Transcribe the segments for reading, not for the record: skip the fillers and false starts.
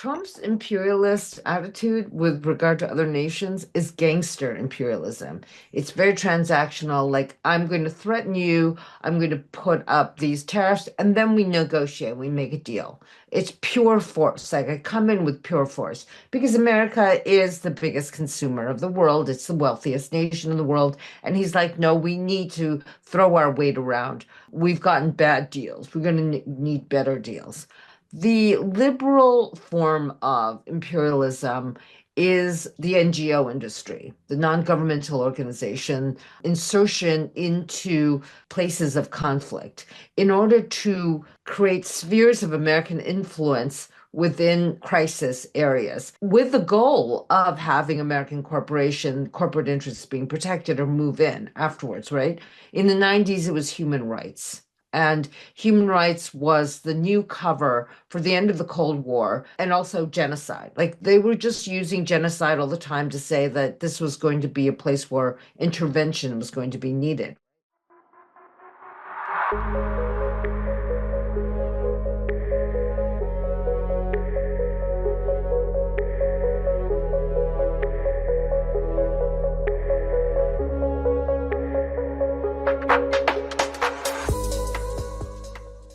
Trump's imperialist attitude with regard to other nations is gangster imperialism. It's very transactional, like, I'm going to threaten you, I'm going to put up these tariffs, and then we negotiate, we make a deal. It's pure force. Like, I come in with pure force because America is the biggest consumer of the world. It's the wealthiest nation in the world. And he's like, no, we need to throw our weight around. We've gotten bad deals. We're going to need better deals. The liberal form of imperialism is the NGO industry, the non-governmental organization insertion into places of conflict in order to create spheres of American influence within crisis areas with the goal of having American corporate interests being protected or move in afterwards, right? In the 90s, it was human rights. And human rights was the new cover for the end of the Cold War and also genocide. Like they were just using genocide all the time to say that this was going to be a place where intervention was going to be needed.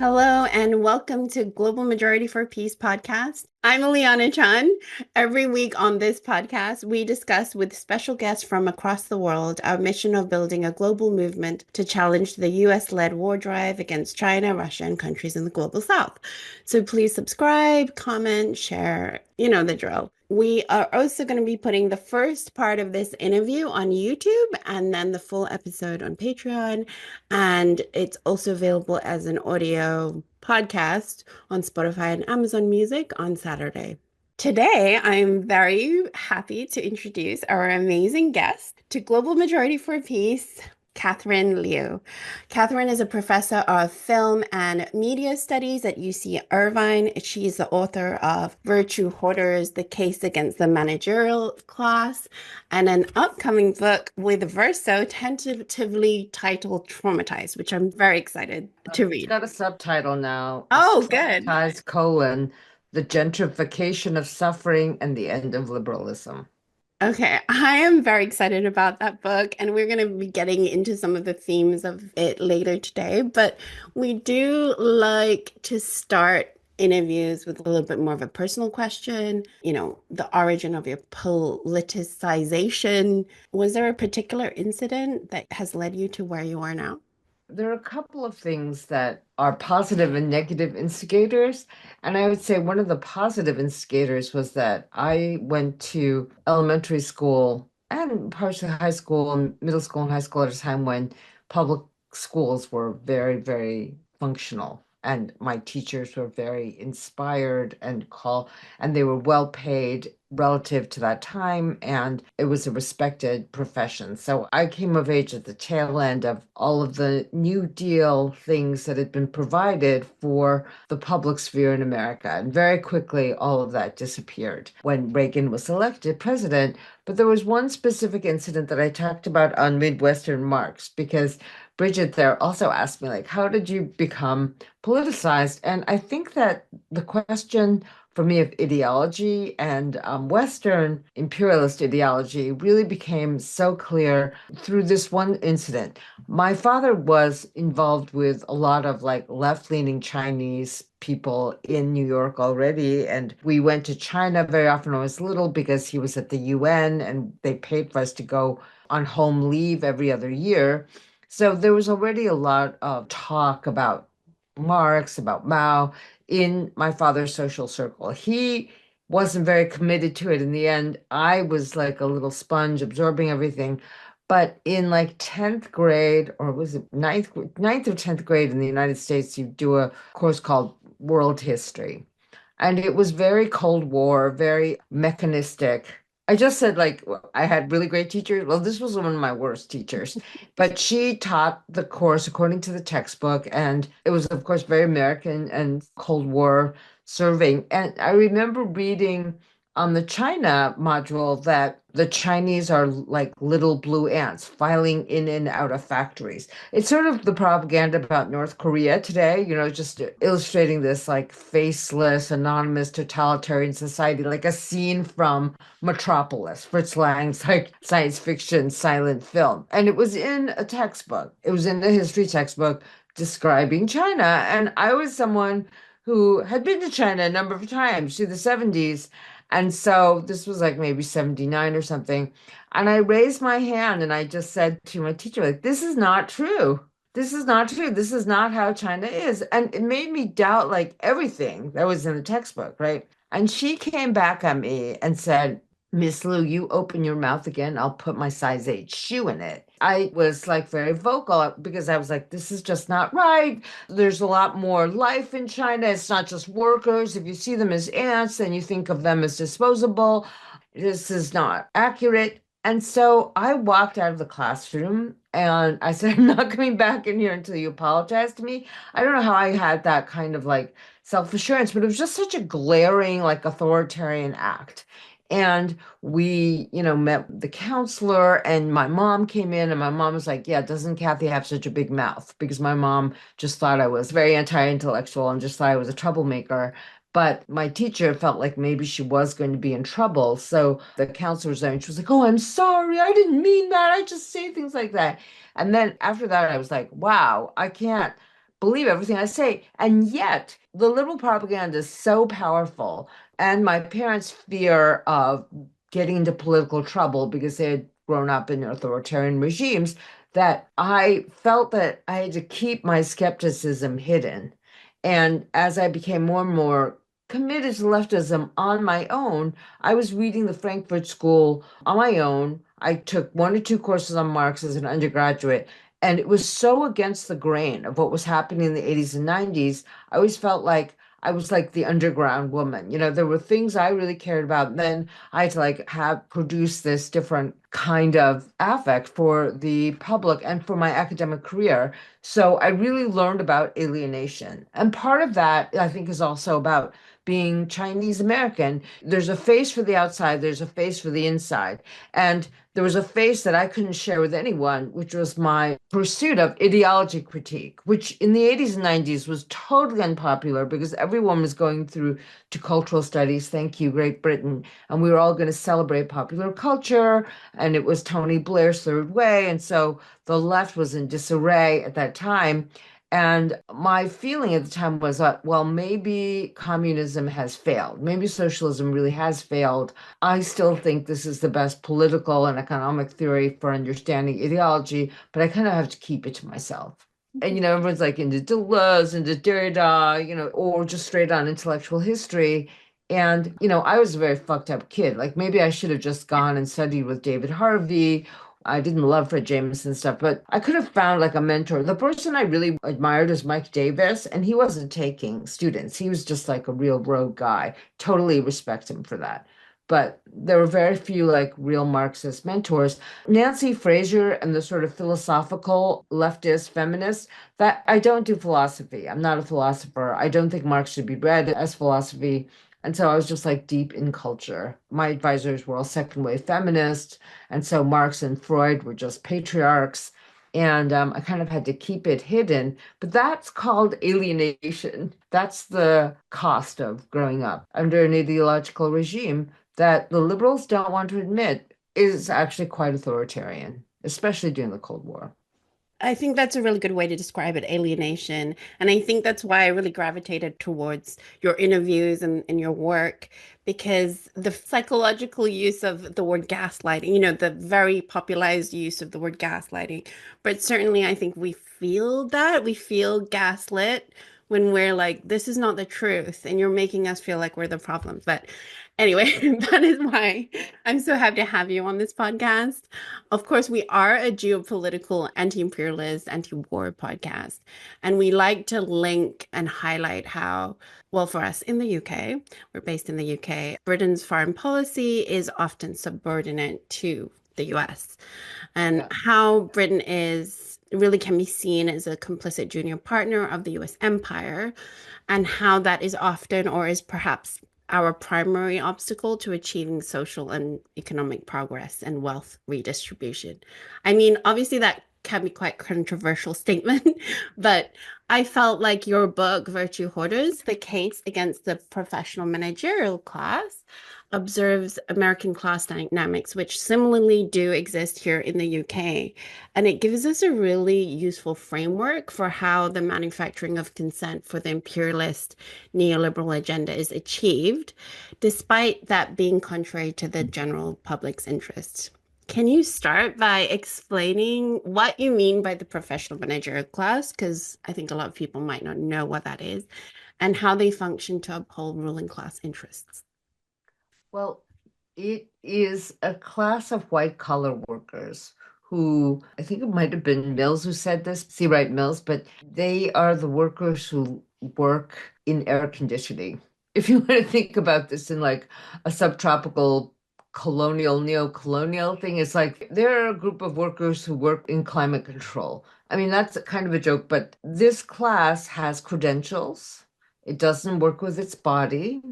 Hello and welcome to Global Majority for Peace podcast. I'm Ileana Chan. Every week on this podcast, we discuss with special guests from across the world our mission of building a global movement to challenge the US-led war drive against China, Russia, and countries in the global south. So please subscribe, comment, share, you know the drill. We are also going to be putting the first part of this interview on YouTube and then the full episode on Patreon. And it's also available as an audio podcast on Spotify and Amazon Music on Saturday. Today, I'm very happy to introduce our amazing guest to Global Majority for Peace, Catherine Liu. Catherine is a professor of film and media studies at UC Irvine. She is the author of Virtue Hoarders, The Case Against the Managerial Class, and an upcoming book with Verso tentatively titled Traumatized, which I'm very excited to It's read. got a subtitle now. It's Oh, good. Traumatized, the gentrification of suffering and the end of liberalism. Okay, I am very excited about that book, and we're going to be getting into some of the themes of it later today. But we do like to start interviews with a little bit more of a personal question, the origin of your politicization. Was there a particular incident that has led you to where you are now? There are a couple of things that are positive and negative instigators. And I would say one of the positive instigators was that I went to elementary school and partially high school and middle school and high school at a time when public schools were very, very functional. And my teachers were very inspired and they were well paid relative to that time, and it was a respected profession. So I came of age at the tail end of all of the New Deal things that had been provided for the public sphere in America. And very quickly, all of that disappeared when Reagan was elected president. But there was one specific incident that I talked about on Midwestern Marks because Bridget there also asked me, like, how did you become politicized? And I think that the question for me of ideology and Western imperialist ideology really became so clear through this one incident. My father was involved with a lot of like left-leaning Chinese people in New York already. And we went to China very often when I was little because he was at the UN and they paid for us to go on home leave every other year. So there was already a lot of talk about Marx, about Mao in my father's social circle. He wasn't very committed to it in the end. I was like a little sponge absorbing everything. But in like 10th grade, or was it ninth or 10th grade in the United States, you do a course called World History. And it was very Cold War, very mechanistic. I just said, like, I had really great teachers. Well, this was one of my worst teachers, but she taught the course according to the textbook. And it was, of course, very American and Cold War serving. And I remember reading on the China module that the Chinese are like little blue ants filing in and out of factories. It's sort of the propaganda about North Korea today, just illustrating this like faceless, anonymous, totalitarian society, like a scene from Metropolis, Fritz Lang's like science fiction silent film. And it was in a textbook. It was in the history textbook describing China. And I was someone who had been to China a number of times through the 70s. And so this was like maybe 79 or something. And I raised my hand and I just said to my teacher, like, this is not true. This is not true. This is not how China is. And it made me doubt like everything that was in the textbook, right? And she came back at me and said, Miss Liu, you open your mouth again, I'll put my size 8 shoe in it. I was like very vocal because I was like, this is just not right. There's a lot more life in China. It's not just workers. If you see them as ants, then you think of them as disposable. This is not accurate. And so I walked out of the classroom and I said, I'm not coming back in here until you apologize to me. I don't know how I had that kind of like self-assurance, but it was just such a glaring, like authoritarian act. And we, met the counselor and my mom came in and my mom was like, yeah, doesn't Kathy have such a big mouth? Because my mom just thought I was very anti-intellectual and just thought I was a troublemaker. But my teacher felt like maybe she was going to be in trouble. So the counselor was there and she was like, oh, I'm sorry. I didn't mean that. I just say things like that. And then after that, I was like, wow, I can't believe everything I say. And yet the liberal propaganda is so powerful and my parents' fear of getting into political trouble because they had grown up in authoritarian regimes, that I felt that I had to keep my skepticism hidden. And as I became more and more committed to leftism on my own, I was reading the Frankfurt School on my own. I took 1 or 2 courses on Marx as an undergraduate, and it was so against the grain of what was happening in the 80s and 90s. I always felt like I was like the underground woman. There were things I really cared about. Then I had to like have produce this different kind of affect for the public and for my academic career. So I really learned about alienation. And part of that, I think, is also about being Chinese American. There's a face for the outside, there's a face for the inside. And there was a face that I couldn't share with anyone, which was my pursuit of ideology critique, which in the 80s and 90s was totally unpopular because everyone was going through to cultural studies, thank you, Great Britain, and we were all going to celebrate popular culture, and it was Tony Blair's third way, and so the left was in disarray at that time. And my feeling at the time was that, well, maybe communism has failed. Maybe socialism really has failed. I still think this is the best political and economic theory for understanding ideology, but I kind of have to keep it to myself. And, everyone's like into Deleuze, into Derrida, or just straight on intellectual history. And, I was a very fucked up kid. Like maybe I should have just gone and studied with David Harvey. I didn't love Fred Jameson stuff, but I could have found like a mentor. The person I really admired was Mike Davis, and he wasn't taking students. He was just like a real rogue guy. Totally respect him for that. But there were very few like real Marxist mentors. Nancy Fraser and the sort of philosophical leftist feminists, that I don't do philosophy. I'm not a philosopher. I don't think Marx should be read as philosophy. And so I was just like deep in culture. My advisors were all second wave feminists. And so Marx and Freud were just patriarchs. And I kind of had to keep it hidden. But that's called alienation. That's the cost of growing up under an ideological regime that the liberals don't want to admit is actually quite authoritarian, especially during the Cold War. I think that's a really good way to describe it, alienation. And I think that's why I really gravitated towards your interviews and your work, because the psychological use of the word gaslighting, the very popularized use of the word gaslighting. But certainly I think we feel that. We feel gaslit when we're like, this is not the truth, and you're making us feel like we're the problem. But anyway, that is why I'm so happy to have you on this podcast. Of course, we are a geopolitical, anti-imperialist, anti-war podcast, and we like to link and highlight how, well, for us in the UK, we're based in the UK, Britain's foreign policy is often subordinate to the US, and Yeah. how Britain is really can be seen as a complicit junior partner of the US empire, and how that is often or is perhaps our primary obstacle to achieving social and economic progress and wealth redistribution. I mean, obviously that can be quite controversial statement, but I felt like your book, Virtue Hoarders, the case against the professional managerial class, observes American class dynamics, which similarly do exist here in the UK. And it gives us a really useful framework for how the manufacturing of consent for the imperialist neoliberal agenda is achieved, despite that being contrary to the general public's interest. Can you start by explaining what you mean by the professional managerial class? Because I think a lot of people might not know what that is, and how they function to uphold ruling class interests. Well, it is a class of white collar workers who, I think it might have been Mills who said this, C. Wright Mills, but they are the workers who work in air conditioning. If you want to think about this in like a subtropical colonial, neo-colonial thing, it's like they're a group of workers who work in climate control. I mean, that's kind of a joke, but this class has credentials. It doesn't work with its body.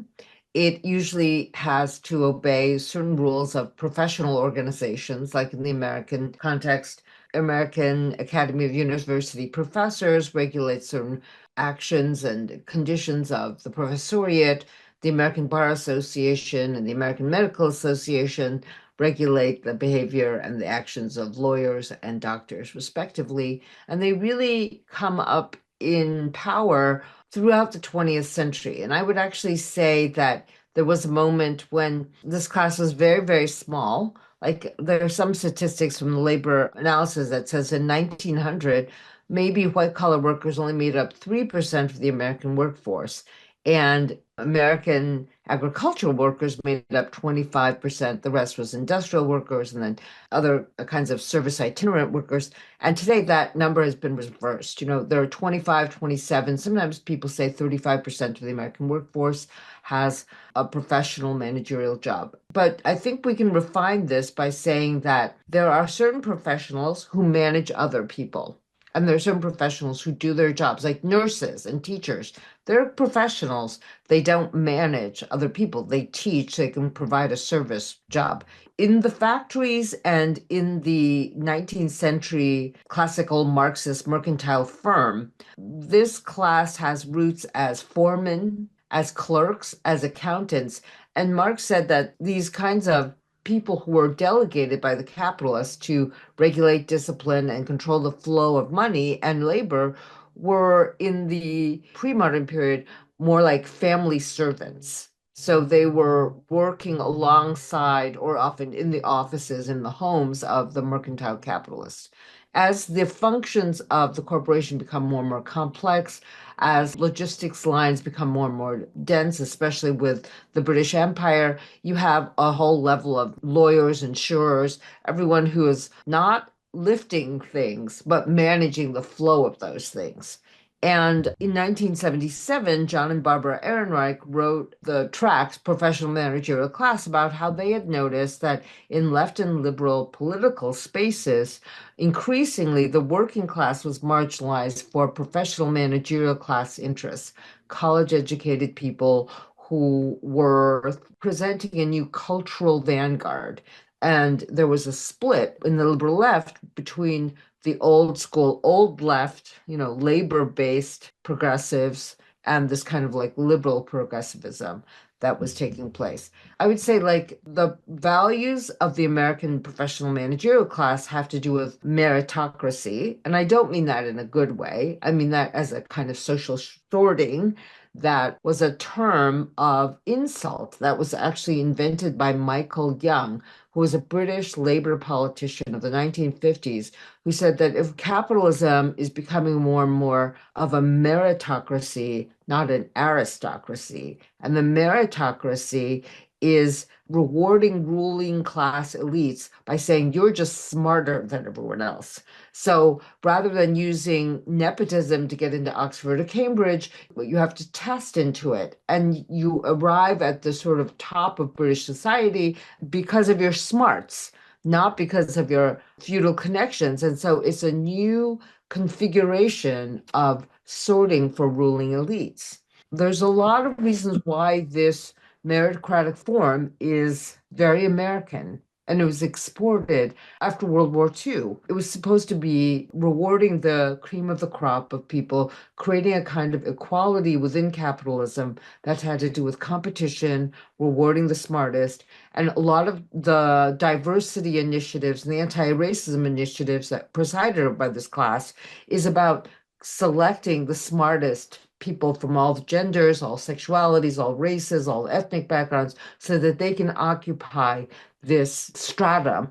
It usually has to obey certain rules of professional organizations, like in the American context, American Academy of University Professors regulate certain actions and conditions of the professoriate. The American Bar Association and the American Medical Association regulate the behavior and the actions of lawyers and doctors, respectively. And they really come up in power throughout the 20th century. And I would actually say that there was a moment when this class was very, very small. Like there are some statistics from the labor analysis that says in 1900, maybe white collar workers only made up 3% of the American workforce. And American agricultural workers made up 25%. The rest was industrial workers and then other kinds of service itinerant workers. And today that number has been reversed. You know, there are 25, 27, sometimes people say 35% of the American workforce has a professional managerial job. But I think we can refine this by saying that there are certain professionals who manage other people. And there are certain professionals who do their jobs, like nurses and teachers. They're professionals. They don't manage other people. They teach, they can provide a service job. In the factories and in the 19th century classical Marxist mercantile firm, this class has roots as foremen, as clerks, as accountants. And Marx said that these kinds of people who were delegated by the capitalists to regulate, discipline, and control the flow of money and labor were in the pre-modern period more like family servants. So they were working alongside or often in the offices in the homes of the mercantile capitalists. As the functions of the corporation become more and more complex, as logistics lines become more and more dense, especially with the British Empire, you have a whole level of lawyers, insurers, everyone who is not lifting things, but managing the flow of those things. And in 1977, John and Barbara Ehrenreich wrote the tracts Professional Managerial Class about how they had noticed that in left and liberal political spaces, increasingly the working class was marginalized for professional managerial class interests, college educated people who were presenting a new cultural vanguard. And there was a split in the liberal left between the old school, old left, labor-based progressives and this kind of like liberal progressivism that was taking place. I would say like the values of the American professional managerial class have to do with meritocracy. And I don't mean that in a good way. I mean that as a kind of social sorting that was a term of insult that was actually invented by Michael Young, who was a British labor politician of the 1950s, who said that if capitalism is becoming more and more of a meritocracy, not an aristocracy, and the meritocracy is rewarding ruling class elites by saying you're just smarter than everyone else. So rather than using nepotism to get into Oxford or Cambridge, you have to test into it. And you arrive at the sort of top of British society because of your smarts, not because of your feudal connections. And so it's a new configuration of sorting for ruling elites. There's a lot of reasons why this meritocratic form is very American. And it was exported after World War II. It was supposed to be rewarding the cream of the crop of people, creating a kind of equality within capitalism that had to do with competition, rewarding the smartest. And a lot of the diversity initiatives and the anti-racism initiatives that presided by this class is about selecting the smartest people from all genders, all sexualities, all races, all ethnic backgrounds, so that they can occupy this stratum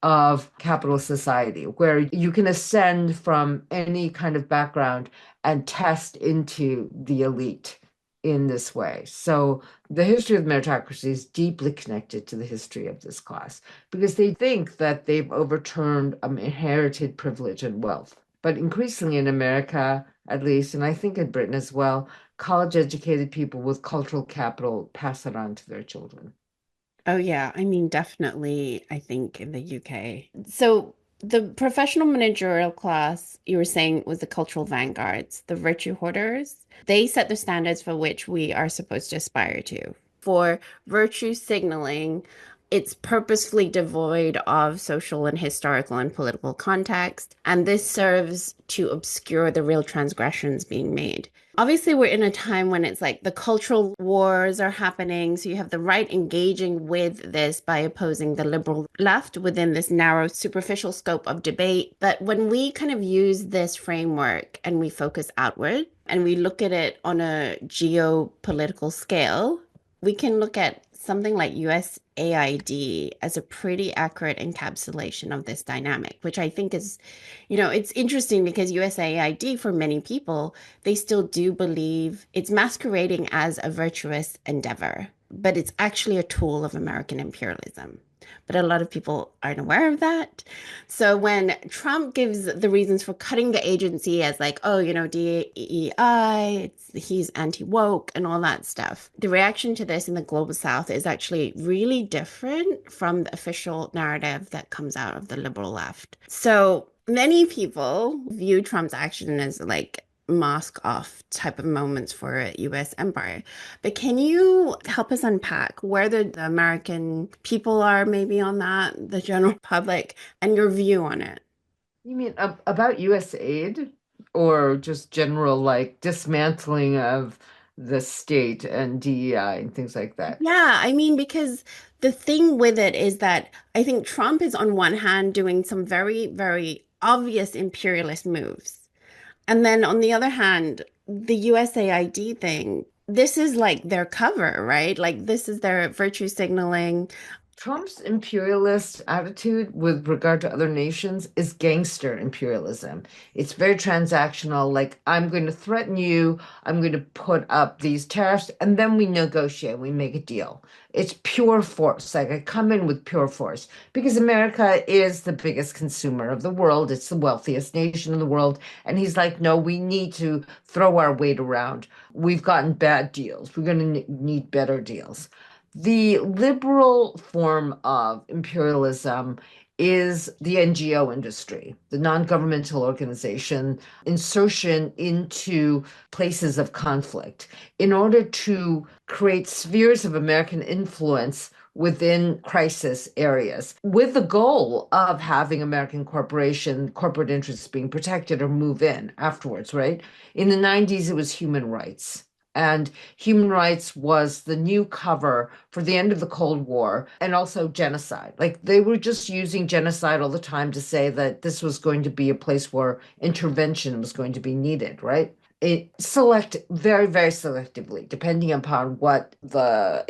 of capitalist society where you can ascend from any kind of background and test into the elite in this way. So the history of meritocracy is deeply connected to the history of this class because they think that they've overturned inherited privilege and wealth. But increasingly in America, at least, and I think in Britain as well, college educated people with cultural capital pass it on to their children. Oh yeah, I mean definitely I think in the UK. So the professional managerial class you were saying was the cultural vanguards, the virtue hoarders. They set the standards for which we are supposed to aspire to. For virtue signaling, it's purposefully devoid of social and historical and political context, and this serves to obscure the real transgressions being made. Obviously, we're in a time when it's like the cultural wars are happening. So you have the right engaging with this by opposing the liberal left within this narrow, superficial scope of debate. But when we kind of use this framework and we focus outward and we look at it on a geopolitical scale, we can look at something like USAID as a pretty accurate encapsulation of this dynamic, which I think is, it's interesting because USAID, for many people, they still do believe it's masquerading as a virtuous endeavor, but it's actually a tool of American imperialism. But a lot of people aren't aware of that. So when Trump gives the reasons for cutting the agency as like, oh, DEI, he's anti-woke and all that stuff, the reaction to this in the global South is actually really different from the official narrative that comes out of the liberal left. So many people view Trump's action as like mask off type of moments for US empire. But can you help us unpack where the American people are maybe on that, the general public, and your view on it? You mean about US aid or just general like dismantling of the state and DEI and things like that? Yeah, I mean, because the thing with it is that I think Trump is on one hand doing some very, very obvious imperialist moves. And then on the other hand, the USAID thing, this is like their cover, right? Like this is their virtue signaling. Trump's imperialist attitude with regard to other nations is gangster imperialism. It's very transactional, like, I'm going to threaten you, I'm going to put up these tariffs, and then we negotiate, we make a deal. It's pure force. Like, I come in with pure force because America is the biggest consumer of the world. It's the wealthiest nation in the world. And he's like, no, we need to throw our weight around. We've gotten bad deals. We're going to need better deals. The liberal form of imperialism is the NGO industry, the non-governmental organization insertion into places of conflict in order to create spheres of American influence within crisis areas with the goal of having American corporate interests being protected or move in afterwards, right? In the 90s, it was human rights. And human rights was the new cover for the end of the Cold War and also genocide. Like they were just using genocide all the time to say that this was going to be a place where intervention was going to be needed, right? It select very, very selectively, depending upon what the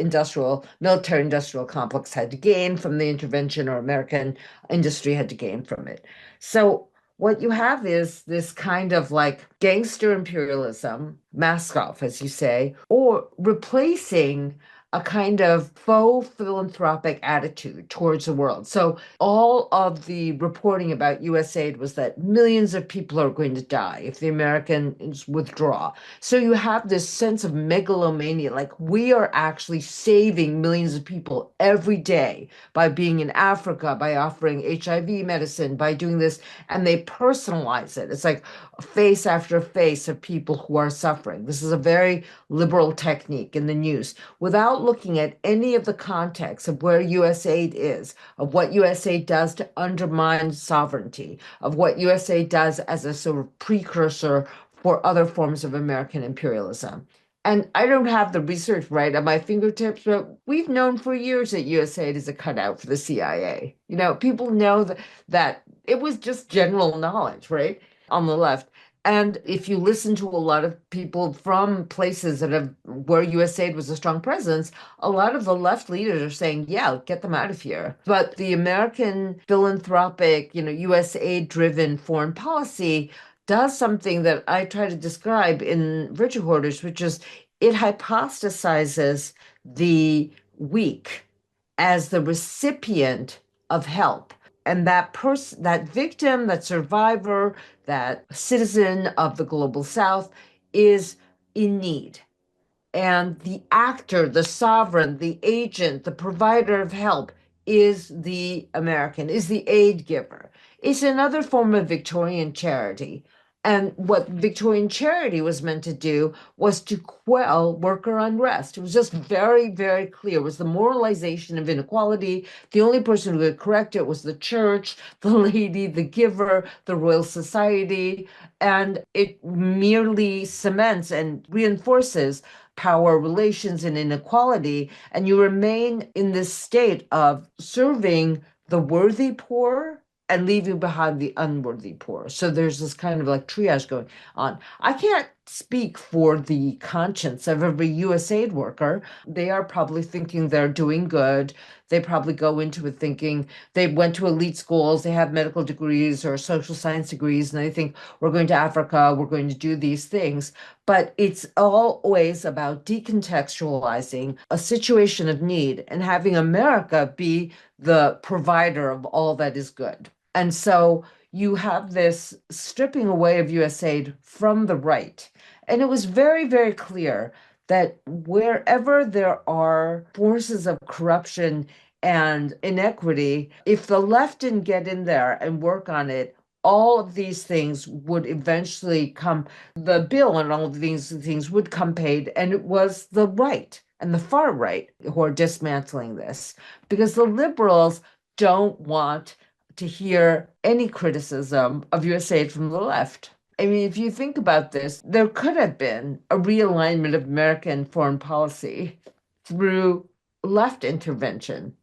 military industrial complex had to gain from the intervention or American industry had to gain from it. So what you have is this kind of like gangster imperialism, mask off, as you say, or replacing a kind of faux philanthropic attitude towards the world. So all of the reporting about USAID was that millions of people are going to die if the Americans withdraw. So you have this sense of megalomania, like we are actually saving millions of people every day by being in Africa, by offering HIV medicine, by doing this, and they personalize it. It's like face after face of people who are suffering. This is a very liberal technique in the news without without looking at any of the context of where USAID is, of what USAID does to undermine sovereignty, of what USAID does as a sort of precursor for other forms of American imperialism. And I don't have the research right at my fingertips, but we've known for years that USAID is a cutout for the CIA. People know that it was just general knowledge, right? On the left. And if you listen to a lot of people from places that have where USAID was a strong presence, a lot of the left leaders are saying, yeah, get them out of here. But the American philanthropic, USAID driven foreign policy does something that I try to describe in Virtue Hoarders, which is it hypostasizes the weak as the recipient of help. And that person, that victim, that survivor, that citizen of the global South is in need. And the actor, the sovereign, the agent, the provider of help is the American, is the aid giver. It's another form of Victorian charity. And what Victorian charity was meant to do was to quell worker unrest. It was just very, very clear. It was the moralization of inequality. The only person who could correct it was the church, the lady, the giver, the Royal Society. And it merely cements and reinforces power relations and inequality, and you remain in this state of serving the worthy poor and leaving behind the unworthy poor. So there's this kind of like triage going on. I can't speak for the conscience of every USAID worker. They are probably thinking they're doing good. They probably go into it thinking they went to elite schools, they have medical degrees or social science degrees, and they think we're going to Africa, we're going to do these things. But it's always about decontextualizing a situation of need and having America be the provider of all that is good. And so you have this stripping away of USAID from the right. And it was very, very clear that wherever there are forces of corruption and inequity, if the left didn't get in there and work on it, all of these things would eventually come, the bill and all of these things would come paid. And it was the right and the far right who are dismantling this because the liberals don't want to hear any criticism of USAID from the left. I mean, if you think about this, there could have been a realignment of American foreign policy through left intervention.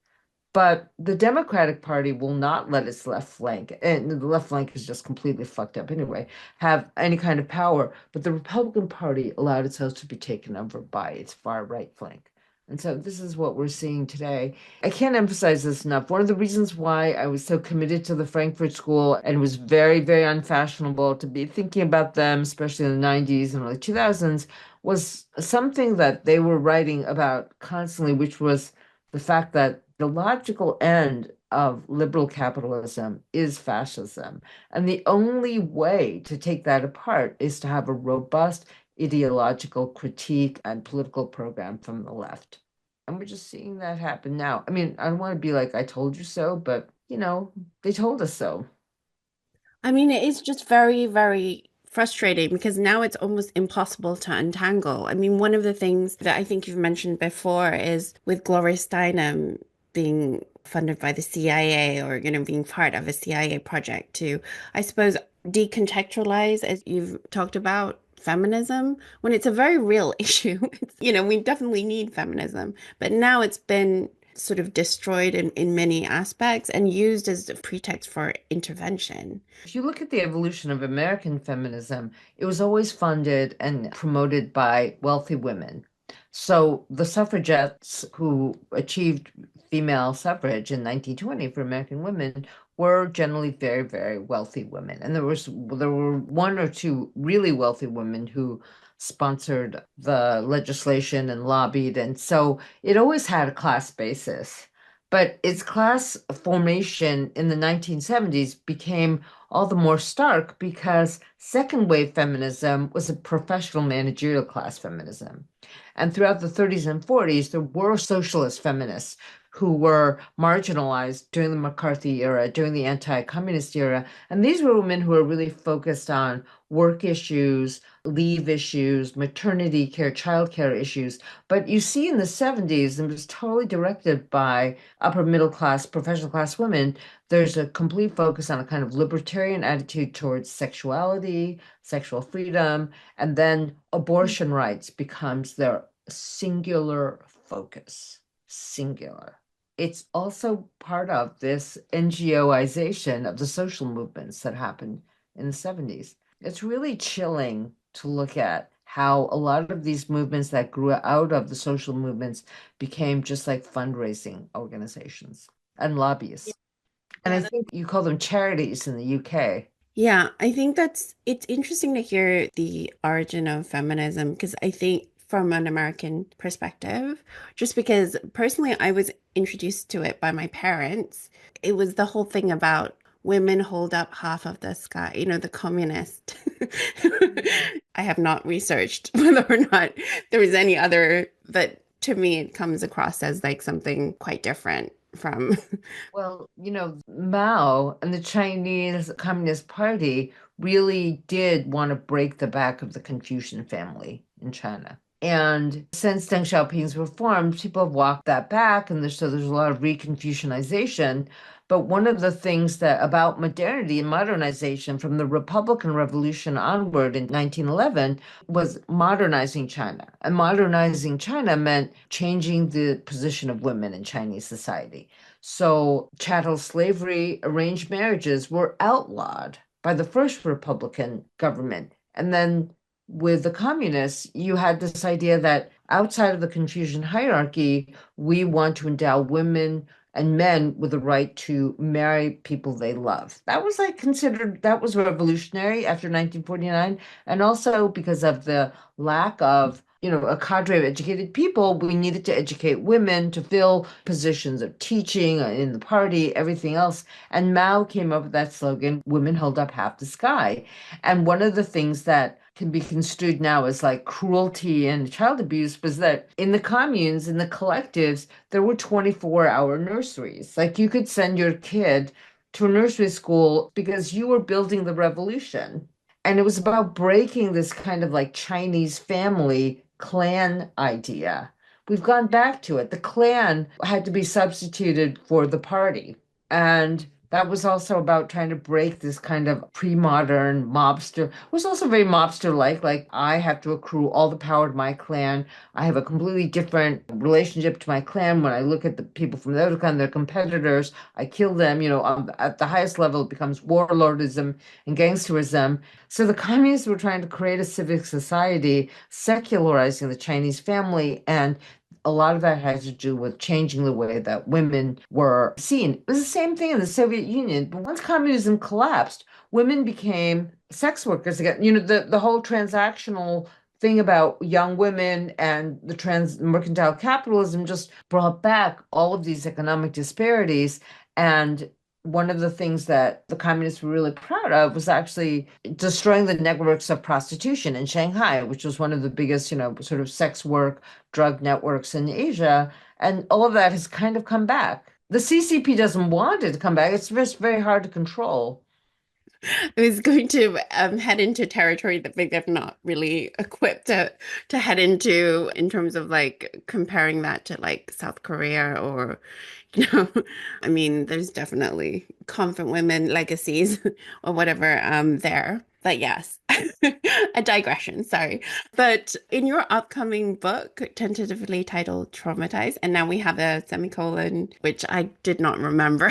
But the Democratic Party will not let its left flank, and the left flank is just completely fucked up anyway, have any kind of power. But the Republican Party allowed itself to be taken over by its far right flank. And so this is what we're seeing today. I can't emphasize this enough. One of the reasons why I was so committed to the Frankfurt School and was very, very unfashionable to be thinking about them, especially in the 90s and early 2000s, was something that they were writing about constantly, which was the fact that the logical end of liberal capitalism is fascism. And the only way to take that apart is to have a robust ideological critique and political program from the left. And we're just seeing that happen now. I mean, I don't want to be like, I told you so, but they told us so. I mean, it is just very, very frustrating because now it's almost impossible to untangle. I mean, one of the things that I think you've mentioned before is with Gloria Steinem being funded by the CIA or, being part of a CIA project to, I suppose, decontextualize, as you've talked about, feminism when it's a very real issue. We definitely need feminism, but now it's been sort of destroyed in many aspects and used as a pretext for intervention. If you look at the evolution of American feminism, it was always funded and promoted by wealthy women. So the suffragettes who achieved female suffrage in 1920 for American women were generally very, very wealthy women. And there were one or two really wealthy women who sponsored the legislation and lobbied. And so it always had a class basis. But its class formation in the 1970s became all the more stark because second wave feminism was a professional managerial class feminism. And throughout the 30s and 40s, there were socialist feminists who were marginalized during the McCarthy era, during the anti-communist era. And these were women who were really focused on work issues, leave issues, maternity care, childcare issues. But you see in the 70s, and it was totally directed by upper middle class, professional class women, there's a complete focus on a kind of libertarian attitude towards sexuality, sexual freedom, and then abortion rights becomes their singular focus. Singular. It's also part of this NGOization of the social movements that happened in the 70s. It's really chilling to look at how a lot of these movements that grew out of the social movements became just like fundraising organizations and lobbyists. And I Yeah, think you call them charities in the UK. yeah, I think it's interesting to hear the origin of feminism because I think from an American perspective, just because personally I was introduced to it by my parents, it was the whole thing about women hold up half of the sky, the communist. I have not researched whether or not there is any other, but to me it comes across as like something quite different from. Well, Mao and the Chinese Communist Party really did want to break the back of the Confucian family in China. And since Deng Xiaoping's reforms, people have walked that back, and so there's a lot of reconfucianization. But one of the things that about modernity and modernization from the Republican Revolution onward in 1911 was modernizing China. And modernizing China meant changing the position of women in Chinese society. So chattel slavery, arranged marriages were outlawed by the first Republican government. And then with the communists, you had this idea that outside of the Confucian hierarchy, we want to endow women and men with the right to marry people they love. That was like considered, that was revolutionary after 1949. And also because of the lack of a cadre of educated people, we needed to educate women to fill positions of teaching in the party, everything else. And Mao came up with that slogan, women hold up half the sky. And one of the things that can be construed now as like cruelty and child abuse was that in the communes, in the collectives, there were 24-hour nurseries. Like you could send your kid to a nursery school because you were building the revolution. And it was about breaking this kind of like Chinese family clan idea. We've gone back to it. The clan had to be substituted for the party. And that was also about trying to break this kind of pre-modern mobster. It was also very mobster-like. Like I have to accrue all the power to my clan. I have a completely different relationship to my clan. When I look at the people from the other clan, they're competitors. I kill them. At the highest level, it becomes warlordism and gangsterism. So the communists were trying to create a civic society, secularizing the Chinese family, and a lot of that had to do with changing the way that women were seen. It was the same thing in the Soviet Union, but once communism collapsed, women became sex workers again. The whole transactional thing about young women and the trans mercantile capitalism just brought back all of these economic disparities. And one of the things that the communists were really proud of was actually destroying the networks of prostitution in Shanghai, which was one of the biggest, sort of sex work, drug networks in Asia. And all of that has kind of come back. The CCP doesn't want it to come back. It's just very hard to control. I was going to head into territory that they're not really equipped to head into in terms of like comparing that to like South Korea or, you know, I mean, there's definitely confident women legacies or whatever there. But yes, a digression, sorry. But in your upcoming book, tentatively titled Traumatized, and now we have a semicolon, which I did not remember.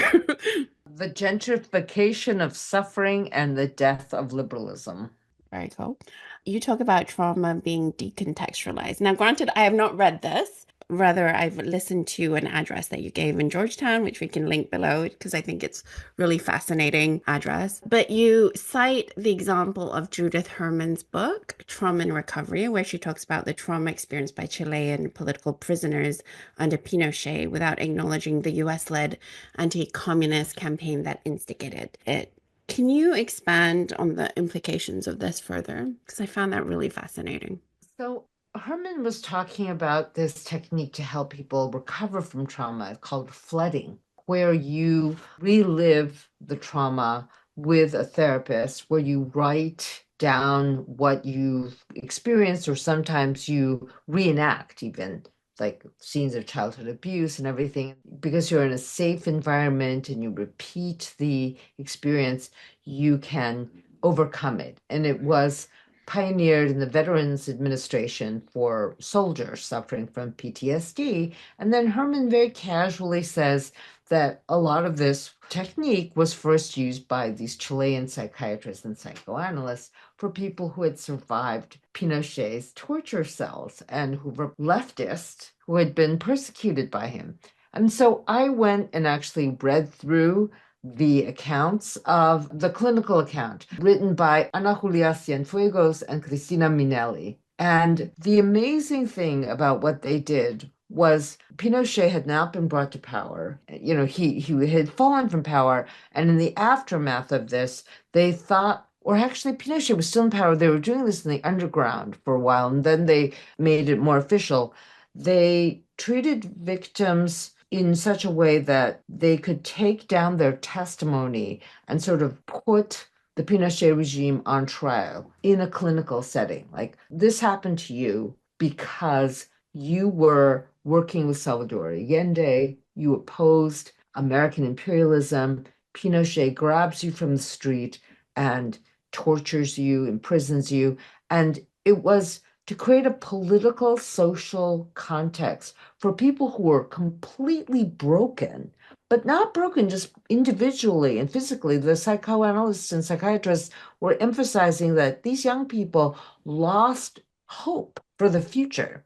The gentrification of suffering and the death of liberalism. Very cool. You talk about trauma being decontextualized. Now, granted, I have not read this. Rather, I've listened to an address that you gave in Georgetown, which we can link below because I think it's really fascinating address. But you cite the example of Judith Herman's book, Trauma and Recovery, where she talks about the trauma experienced by Chilean political prisoners under Pinochet without acknowledging the US-led anti-communist campaign that instigated it. Can you expand on the implications of this further? Because I found that really fascinating. So Herman was talking about this technique to help people recover from trauma called flooding, where you relive the trauma with a therapist, where you write down what you've experienced, or sometimes you reenact even like scenes of childhood abuse and everything. Because you're in a safe environment and you repeat the experience, you can overcome it. And it was pioneered in the Veterans Administration for soldiers suffering from PTSD. And then Herman very casually says that a lot of this technique was first used by these Chilean psychiatrists and psychoanalysts for people who had survived Pinochet's torture cells and who were leftists who had been persecuted by him. And so I went and actually read through the accounts of the clinical account written by Ana Julia Cienfuegos and Cristina Minelli. And the amazing thing about what they did was Pinochet had now been brought to power. You know, he had fallen from power. And in the aftermath of this, they thought, or actually Pinochet was still in power. They were doing this in the underground for a while, and then they made it more official. They treated victims in such a way that they could take down their testimony and sort of put the Pinochet regime on trial in a clinical setting. Like, this happened to you because you were working with Salvador Allende, you opposed American imperialism. Pinochet grabs you from the street and tortures you, imprisons you. And it was to create a political, social context for people who were completely broken, but not broken just individually and physically. The psychoanalysts and psychiatrists were emphasizing that these young people lost hope for the future.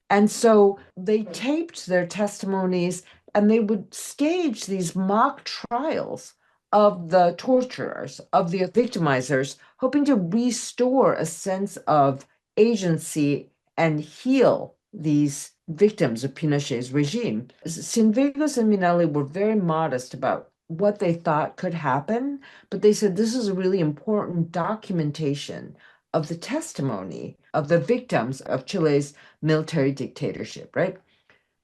And so they taped their testimonies and they would stage these mock trials of the torturers, of the victimizers, hoping to restore a sense of agency and heal these victims of Pinochet's regime. Cienfuegos and Minelli were very modest about what they thought could happen, but they said this is a really important documentation of the testimony of the victims of Chile's military dictatorship, right?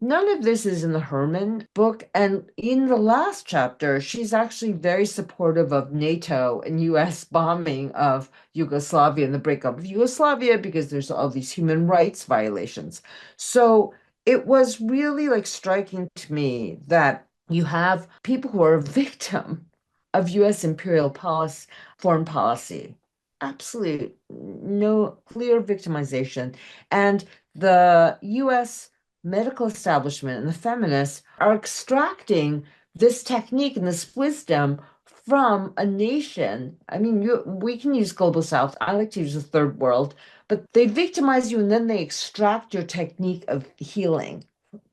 None of this is in the Herman book. And in the last chapter, she's actually very supportive of NATO and US bombing of Yugoslavia and the breakup of Yugoslavia because there's all these human rights violations. So it was really like striking to me that you have people who are a victim of US imperial policy, foreign policy. Absolutely no clear victimization. And the US medical establishment and the feminists are extracting this technique and this wisdom from a nation. I mean, we can use global south. I like to use the third world, but they victimize you and then they extract your technique of healing,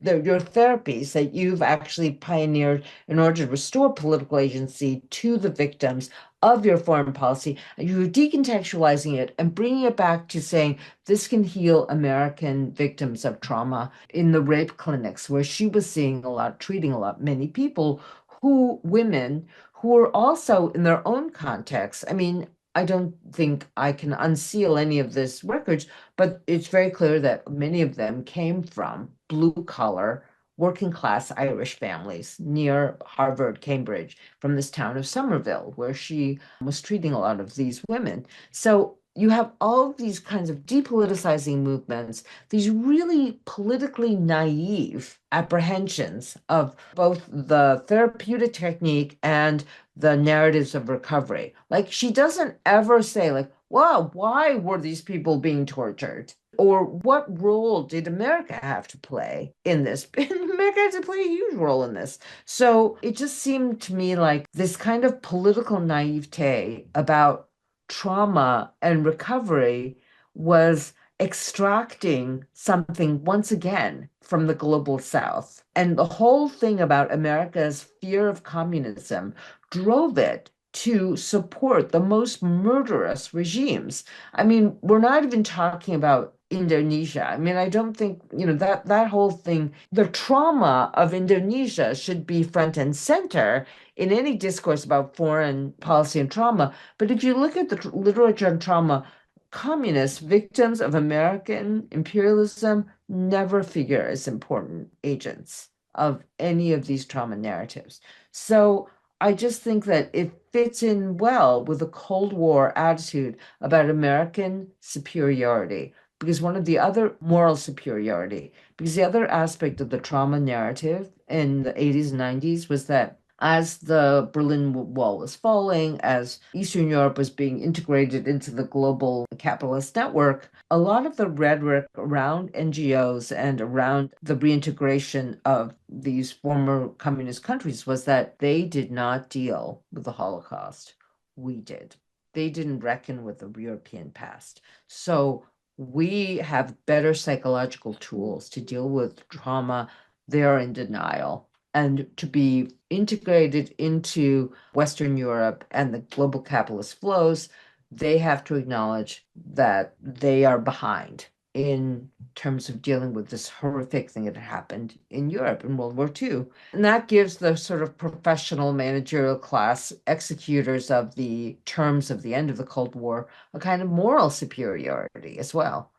your therapies that you've actually pioneered in order to restore political agency to the victims of your foreign policy. You're decontextualizing it and bringing it back to saying this can heal American victims of trauma in the rape clinics, where she was seeing a lot, treating a lot, many people women who were also in their own context. I mean, I don't think I can unseal any of this records, but it's very clear that many of them came from blue collar, working class Irish families near Harvard, Cambridge, from this town of Somerville, where she was treating a lot of these women. So you have all of these kinds of depoliticizing movements, these really politically naive apprehensions of both the therapeutic technique and the narratives of recovery. Like, she doesn't ever say, like, wow, why were these people being tortured? Or what role did America have to play in this? America had to play a huge role in this. So it just seemed to me like this kind of political naivete about trauma and recovery was extracting something once again from the global south. And the whole thing about America's fear of communism drove it to support the most murderous regimes. I mean, we're not even talking about Indonesia. I mean, I don't think, that whole thing, the trauma of Indonesia should be front and center in any discourse about foreign policy and trauma. But if you look at the literature on trauma, communists, victims of American imperialism, never figure as important agents of any of these trauma narratives. So I just think that it fits in well with the Cold War attitude about American superiority. Because one of the other moral superiority, because the other aspect of the trauma narrative in the 80s and 90s was that as the Berlin Wall was falling, as Eastern Europe was being integrated into the global capitalist network, a lot of the rhetoric around NGOs and around the reintegration of these former communist countries was that they did not deal with the Holocaust. We did. They didn't reckon with the European past. So we have better psychological tools to deal with trauma. They're in denial and to be integrated into Western Europe and the global capitalist flows, they have to acknowledge that they are behind in terms of dealing with this horrific thing that happened in Europe in World War II. And that gives the sort of professional managerial class executors of the terms of the end of the Cold War a kind of moral superiority as well.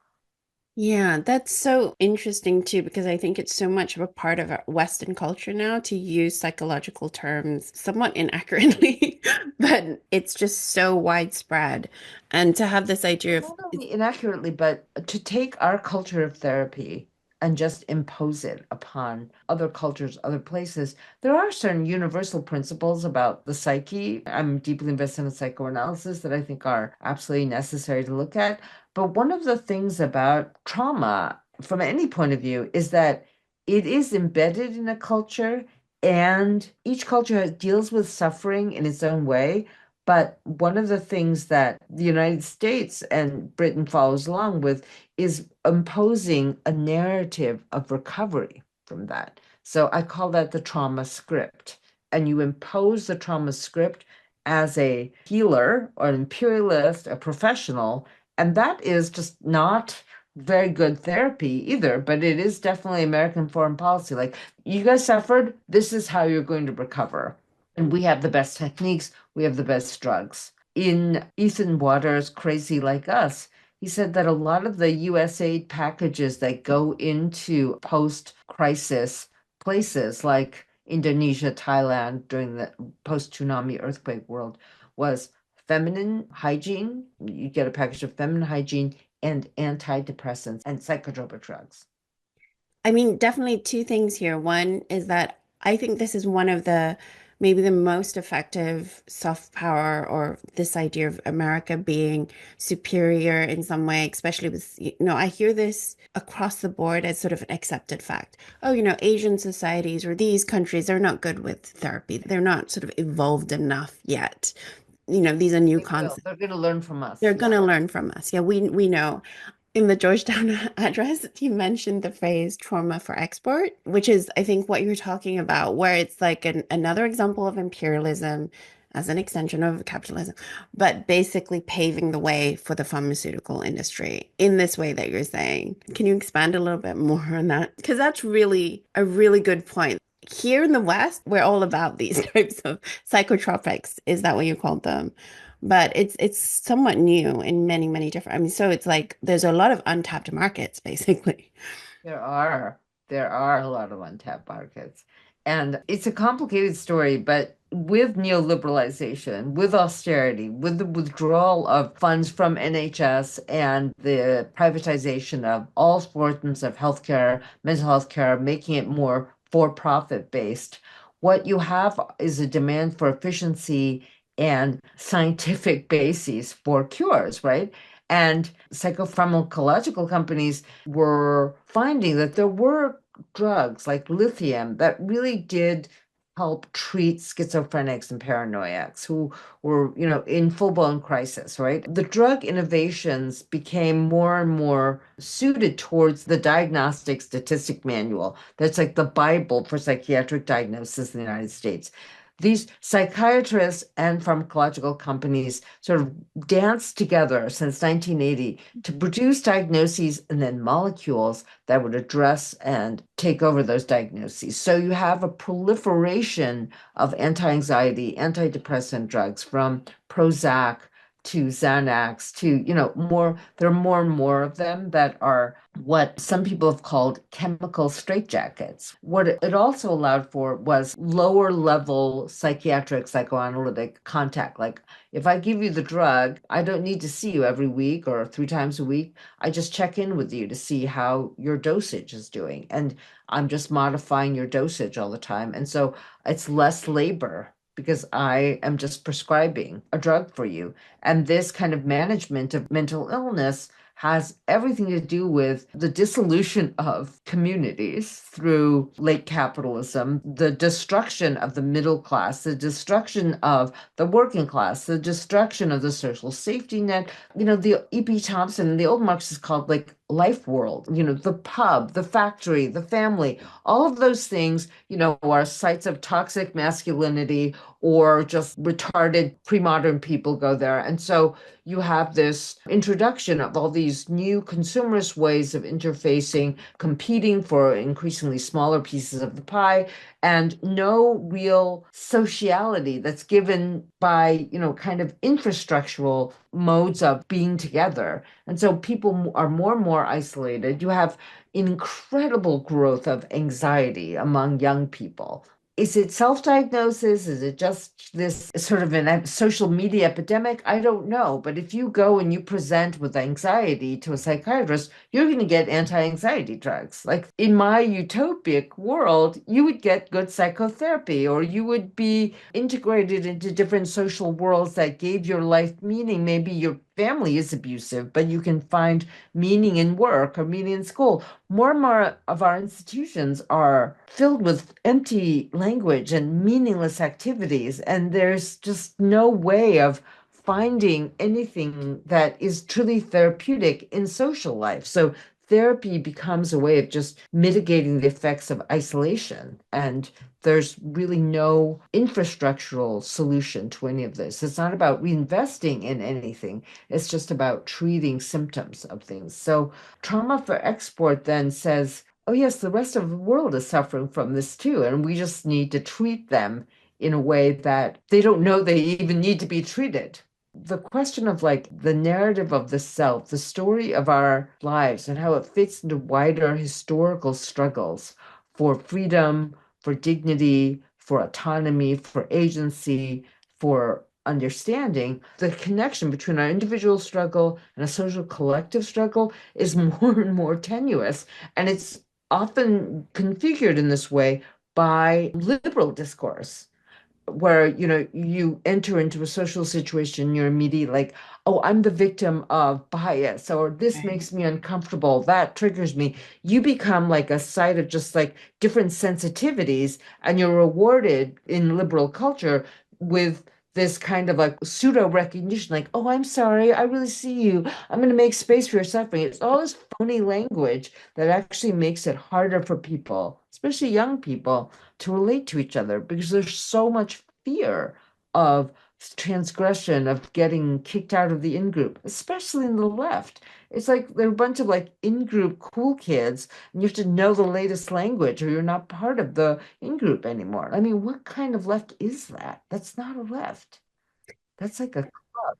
Yeah, that's so interesting too, because I think it's so much of a part of our Western culture now to use psychological terms somewhat inaccurately, but it's just so widespread. And to have this idea of, Not only inaccurately, but to take our culture of therapy and just impose it upon other cultures, other places. There are certain universal principles about the psyche. I'm deeply invested in psychoanalysis that I think are absolutely necessary to look at. But one of the things about trauma, from any point of view, is that it is embedded in a culture, and each culture deals with suffering in its own way. But one of the things that the United States and Britain follows along with is imposing a narrative of recovery from that. So I call that the trauma script. And you impose the trauma script as a healer or an imperialist, a professional. And that is just not very good therapy either, but it is definitely American foreign policy. Like, you guys suffered, this is how you're going to recover. And we have the best techniques, we have the best drugs. In Ethan Waters' Crazy Like Us, he said that a lot of the USAID packages that go into post-crisis places like Indonesia, Thailand during the post-tsunami earthquake world was feminine hygiene. You get a package of feminine hygiene and antidepressants and psychotropic drugs. I mean, definitely two things here. One is that I think this is one of the maybe the most effective soft power or this idea of America being superior in some way, especially with, I hear this across the board as sort of an accepted fact. Oh, Asian societies or these countries, they're not good with therapy. They're not sort of evolved enough yet. These are new They will. concepts. They're going to learn from us. They're going Yeah. to learn from us. Yeah, we know. In the Georgetown address, you mentioned the phrase trauma for export, which is, I think, what you're talking about, where it's like another example of imperialism as an extension of capitalism, but basically paving the way for the pharmaceutical industry in this way that you're saying. Can you expand a little bit more on that? Because that's really a really good point. Here in the West, we're all about these types of psychotropics. Is that what you called them? But it's somewhat new in many, many different. I mean, so it's like there's a lot of untapped markets, basically. There are. There are a lot of untapped markets. And it's a complicated story, but with neoliberalization, with austerity, with the withdrawal of funds from NHS and the privatization of all forms of healthcare, mental health care, making it more for-profit based, what you have is a demand for efficiency and scientific bases for cures, right? And psychopharmacological companies were finding that there were drugs like lithium that really did help treat schizophrenics and paranoiacs who were, in full-blown crisis, right? The drug innovations became more and more suited towards the diagnostic statistic manual. That's like the Bible for psychiatric diagnosis in the United States. These psychiatrists and pharmacological companies sort of danced together since 1980 to produce diagnoses and then molecules that would address and take over those diagnoses. So you have a proliferation of anti-anxiety, antidepressant drugs from Prozac to Xanax to, there are more and more of them that are what some people have called chemical straitjackets. What it also allowed for was lower level psychiatric, psychoanalytic contact. Like if I give you the drug, I don't need to see you every week or 3 times a week. I just check in with you to see how your dosage is doing. And I'm just modifying your dosage all the time. And so it's less labor because I am just prescribing a drug for you. And this kind of management of mental illness has everything to do with the dissolution of communities through late capitalism, the destruction of the middle class, the destruction of the working class, the destruction of the social safety net. The E.P. Thompson, the old Marxists called like life world, the pub, the factory, the family, all of those things, are sites of toxic masculinity or just retarded pre-modern people go there. And so you have this introduction of all these new consumerist ways of interfacing, competing for increasingly smaller pieces of the pie, and no real sociality that's given by, kind of infrastructural modes of being together. And so people are more and more isolated. You have incredible growth of anxiety among young people. Is it self-diagnosis? Is it just this sort of a social media epidemic? I don't know. But if you go and you present with anxiety to a psychiatrist, you're going to get anti-anxiety drugs. Like in my utopic world, you would get good psychotherapy, or you would be integrated into different social worlds that gave your life meaning. Maybe your family is abusive, but you can find meaning in work or meaning in school. More and more of our institutions are filled with empty language and meaningless activities, and there's just no way of finding anything that is truly therapeutic in social life. So therapy becomes a way of just mitigating the effects of isolation. And there's really no infrastructural solution to any of this. It's not about reinvesting in anything. It's just about treating symptoms of things. So trauma for export then says, oh, yes, the rest of the world is suffering from this too. And we just need to treat them in a way that they don't know they even need to be treated. The question of like the narrative of the self, the story of our lives, and how it fits into wider historical struggles for freedom, for dignity, for autonomy, for agency, for understanding, the connection between our individual struggle and a social collective struggle is more and more tenuous. And it's often configured in this way by liberal discourse, where you enter into a social situation, you're immediately like, oh, I'm the victim of bias, or this Right. makes me uncomfortable, that triggers me. You become like a site of just like different sensitivities, and you're rewarded in liberal culture with this kind of like pseudo recognition, like, oh, I'm sorry, I really see you, I'm going to make space for your suffering. It's all this phony language that actually makes it harder for people, especially young people, to relate to each other, because there's so much fear of transgression, of getting kicked out of the in-group, especially in the left. It's like they're a bunch of like in-group cool kids, and you have to know the latest language or you're not part of the in-group anymore. I mean, what kind of left is that? That's not a left. That's like a club,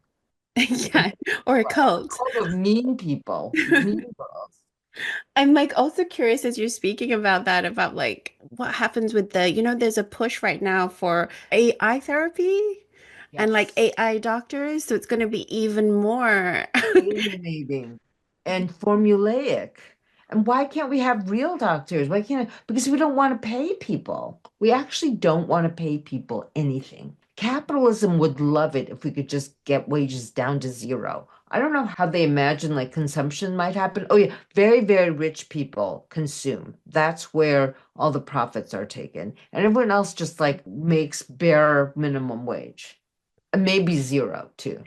Yeah, or a a cult. club of mean people, mean girls. I'm like also curious as you're speaking about that, about like what happens with there's a push right now for AI therapy and like Yes. AI doctors. So it's going to be even more. Alienating and formulaic. And why can't we have real doctors? Why can't Because we don't want to pay people. We actually don't want to pay people anything. Capitalism would love it if we could just get wages down to zero. I don't know how they imagine like consumption might happen. Oh yeah, very, very rich people consume. That's where all the profits are taken. And everyone else just like makes bare minimum wage. And maybe zero too.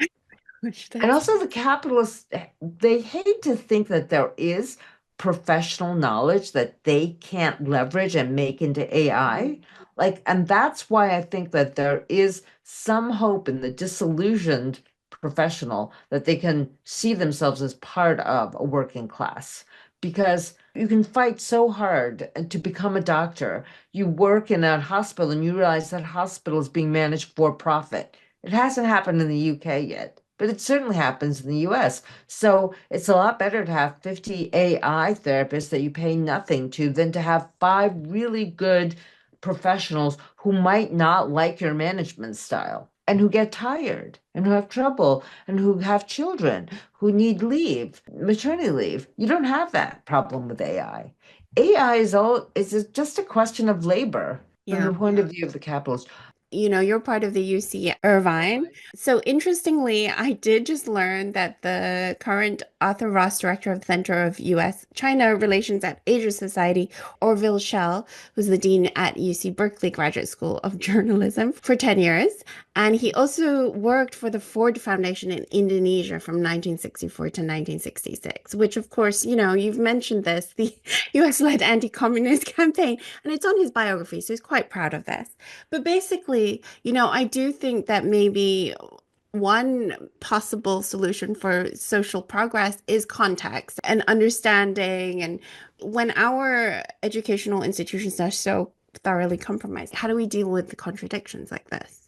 Which And that's also the capitalists, they hate to think that there is professional knowledge that they can't leverage and make into AI. Like, and that's why I think that there is some hope in the disillusioned professional that they can see themselves as part of a working class. Because you can fight so hard to become a doctor. You work in a hospital and you realize that hospital is being managed for profit. It hasn't happened in the UK yet. but it certainly happens in the US. So it's a lot better to have 50 AI therapists that you pay nothing to than to have five really good professionals who might not like your management style and who get tired and who have trouble and who have children who need leave, maternity leave. You don't have that problem with AI. AI is just a question of labor from Yeah. the point of view of the capitalist. You're part of the UC Irvine. So interestingly, I did just learn that the current Arthur Ross director of the Center of U.S. China Relations at Asia Society, Orville Schell, who's the dean at UC Berkeley Graduate School of Journalism for 10 years. And he also worked for the Ford Foundation in Indonesia from 1964 to 1966, which of course, you've mentioned this, the US-led anti-communist campaign, and it's on his biography, so he's quite proud of this. But basically, I do think that maybe one possible solution for social progress is context and understanding. And when our educational institutions are so thoroughly compromised, how do we deal with the contradictions like this?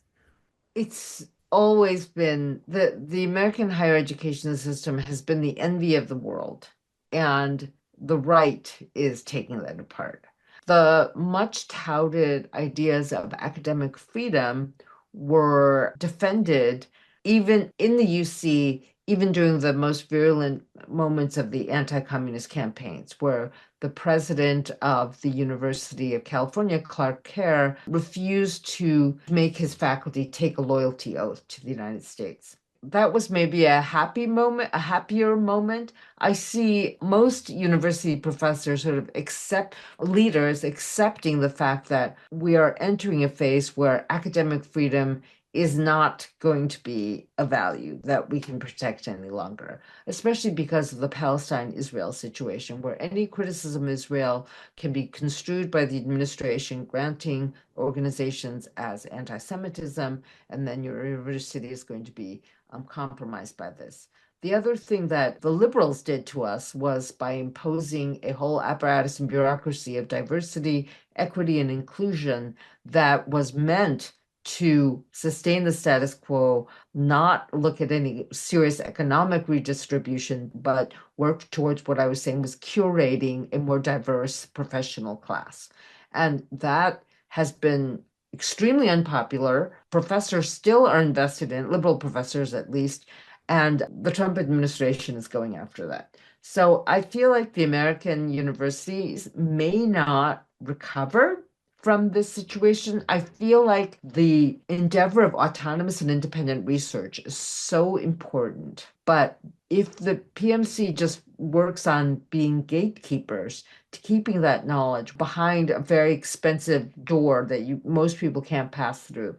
It's always been the American higher education system has been the envy of the world, and the right is taking that apart. The much touted ideas of academic freedom were defended even in the UC, even during the most virulent moments of the anti-communist campaigns, where the president of the University of California, Clark Kerr, refused to make his faculty take a loyalty oath to the United States. That was maybe a happy moment, a happier moment. I see most university professors sort of accept leaders accepting the fact that we are entering a phase where academic freedom is not going to be a value that we can protect any longer, especially because of the Palestine-Israel situation, where any criticism of Israel can be construed by the administration granting organizations as anti-Semitism, and then your university is going to be compromised by this. The other thing that the liberals did to us was by imposing a whole apparatus and bureaucracy of diversity, equity, and inclusion that was meant to sustain the status quo, not look at any serious economic redistribution, but work towards what I was saying was curating a more diverse professional class. And that has been extremely unpopular. Professors still are invested in, liberal professors at least, and the Trump administration is going after that. So I feel like the American universities may not recover from this situation. I feel like the endeavor of autonomous and independent research is so important. But if the PMC just works on being gatekeepers to keeping that knowledge behind a very expensive door that most people can't pass through,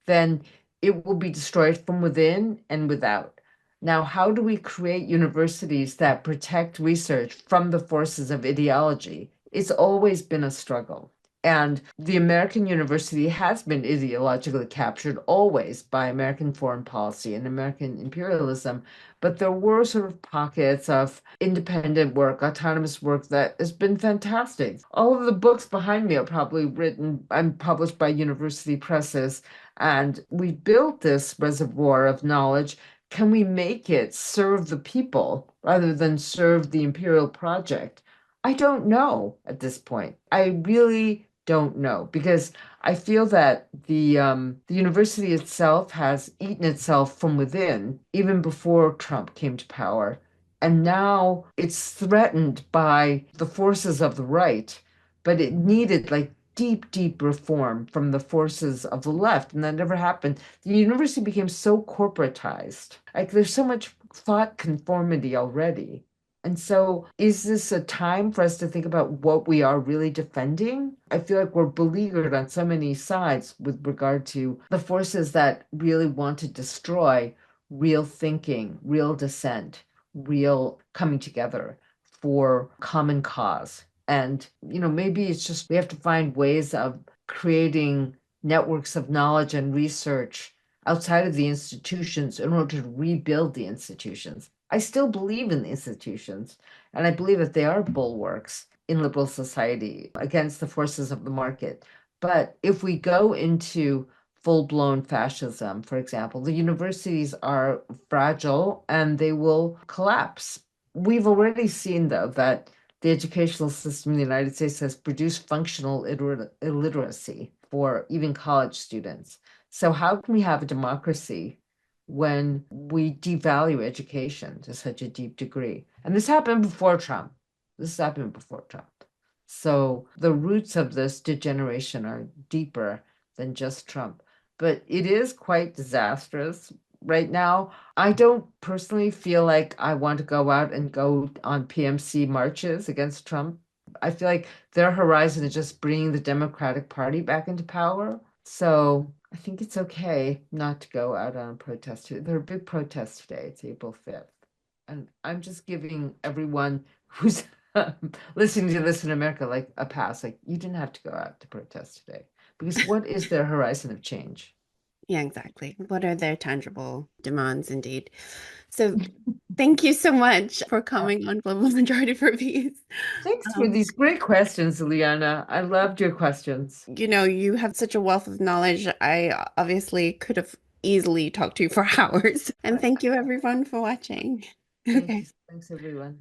then it will be destroyed from within and without. Now, how do we create universities that protect research from the forces of ideology? It's always been a struggle. And the American university has been ideologically captured always by American foreign policy and American imperialism. But there were sort of pockets of independent work, autonomous work that has been fantastic. All of the books behind me are probably written and published by university presses. And we built this reservoir of knowledge. Can we make it serve the people rather than serve the imperial project? I don't know at this point. I really don't know because I feel that the university itself has eaten itself from within even before Trump came to power. And now it's threatened by the forces of the right, but it needed like deep, deep reform from the forces of the left, and that never happened. The university became so corporatized. Like there's so much thought conformity already. And so, is this a time for us to think about what we are really defending? I feel like we're beleaguered on so many sides with regard to the forces that really want to destroy real thinking, real dissent, real coming together for common cause. And, maybe it's just we have to find ways of creating networks of knowledge and research outside of the institutions in order to rebuild the institutions. I still believe in the institutions, and I believe that they are bulwarks in liberal society against the forces of the market. But if we go into full-blown fascism, for example. The universities are fragile and they will collapse. We've already seen, though, that the educational system in the United States has produced functional illiteracy for even college students. So, how can we have a democracy when we devalue education to such a deep degree? And this happened before Trump. This happened before Trump. So, the roots of this degeneration are deeper than just Trump. But it is quite disastrous right now. I don't personally feel like I want to go out and go on PMC marches against Trump. I feel like their horizon is just bringing the Democratic Party back into power. So I think it's okay not to go out on a protest. There are big protests today. It's April 5th. And I'm just giving everyone who's listening to this in America like a pass. Like, you didn't have to go out to protest today. Because what is their horizon of change? Yeah, exactly. What are their tangible demands, indeed? So, thank you so much for coming on Global Majority for Peace. Thanks for Um, these great questions, Ileana. I loved your questions. you have such a wealth of knowledge. I obviously could have easily talked to you for hours. And thank you, everyone, for watching. Thank you. Okay. Thanks, everyone.